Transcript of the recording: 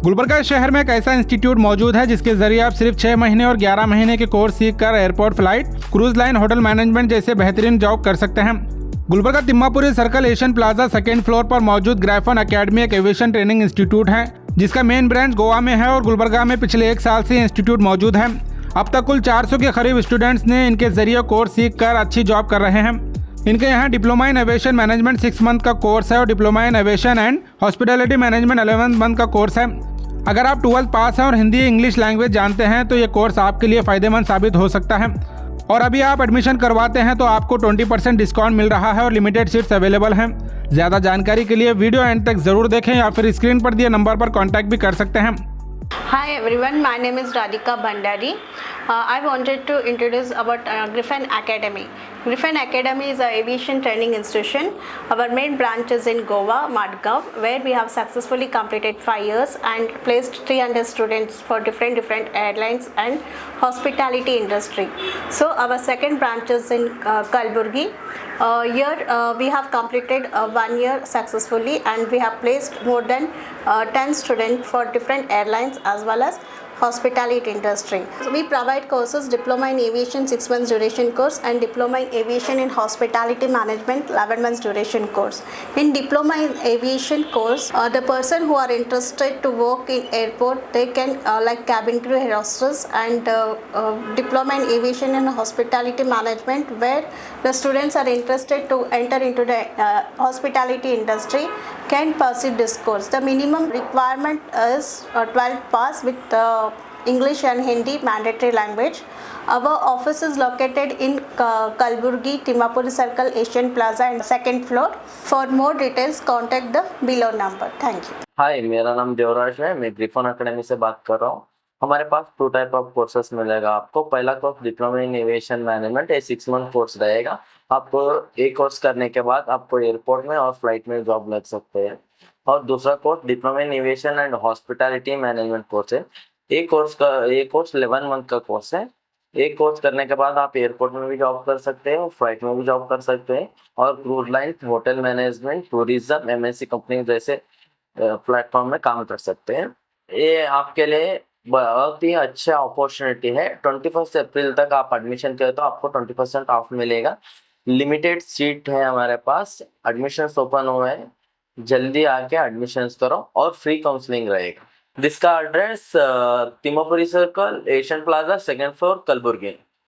गुलबर्गा शहर में एक ऐसा इंस्टीट्यूट मौजूद है जिसके जरिए आप सिर्फ 6 महीने और 11 महीने के कोर्स सीख कर airport flight, cruise line, hotel management जैसे बेहतरीन जॉब कर सकते हैं। Gulbarga Timmapuri circle Asian plaza second floor पर मौजूद ग्राफन अकेडमी एक एविएशन ट्रेनिंग इंस्टीट्यूट है जिसका मेन ब्रांच गोवा में है और गुलबर्गा में पिछले 1 साल से इंस्टीट्यूट मौजूद है। अब तक कुल 400 के करीब स्टूडेंट्स ने इनके जरिए कोर्स सीख कर अच्छी जॉब कर रहे हैं। इनके यहाँ diploma in aviation management 6 month का कोर्स है और diploma in aviation and hospitality management 11 month का कोर्स है। अगर आप 12th पास हैं और हिंदी इंग्लिश लैंग्वेज जानते हैं तो ये कोर्स आपके लिए फ़ायदेमंद साबित हो सकता है। और अभी आप एडमिशन करवाते हैं तो आपको 20% डिस्काउंट मिल रहा है और लिमिटेड सीट्स अवेलेबल हैं। ज़्यादा जानकारी के लिए वीडियो एंड तक ज़रूर देखें या फिर स्क्रीन पर दिए नंबर पर कॉन्टैक्ट भी कर सकते हैं। Hi everyone, my name is Radhika Bhandari. I wanted to introduce about Griffin Academy. Griffin Academy is an aviation training institution. Our main branch is in Goa, Madgaon, where we have successfully completed 5 years and placed 300 students for different airlines and hospitality industry. So our second branch is in Kalburgi. Here we have completed 1 year successfully and we have placed more than 10 students for different airlines as well as hospitality industry. So we provide courses diploma in aviation 6 months duration course and diploma in aviation in hospitality management 11 months duration course. In diploma in aviation course, the person who are interested to work in airport, they can like cabin crew, air hostess, and diploma in aviation and hospitality management, where the students are interested to enter into the hospitality industry can pursue this course. The minimum requirement is 12th pass with English and Hindi mandatory language. Our office is located in Kalburgi, Timmapuri Circle, Asian Plaza and second floor. For more details, contact the below number. Thank you. हाय, मेरा नाम देवराज है। मैं Griffin academy से बात कर रहा हूँ। हमारे पास 2 टाइप ऑफ कोर्सेस मिलेगा आपको। पहला course diploma in aviation management, ये 6 मंथ कोर्स रहेगा। आपको एक कोर्स करने के बाद आपको एयरपोर्ट में और फ्लाइट में जॉब लग सकते हैं। और दूसरा course diploma in aviation and hospitality management course है। ये कोर्स 11 मंथ का कोर्स है। एक कोर्स करने के बाद आप एयरपोर्ट में भी जॉब कर सकते हैं और फ्लाइट में भी जॉब कर सकते हैं और cruise line, hotel management, tourism, MNC company जैसे प्लेटफॉर्म में काम कर सकते हैं। ये आपके लिए बहुत ही अच्छा अपॉर्चुनिटी है। 21 अप्रैल तक आप एडमिशन करें तो आपको 20% ऑफ मिलेगा। लिमिटेड सीट है हमारे पास, एडमिशन्स ओपन हुए हैं, जल्दी आके एडमिशन्स करो और फ्री काउंसलिंग रहेगा। जिसका address Timmapuri circle, Asian plaza, second floor, Kalaburagi.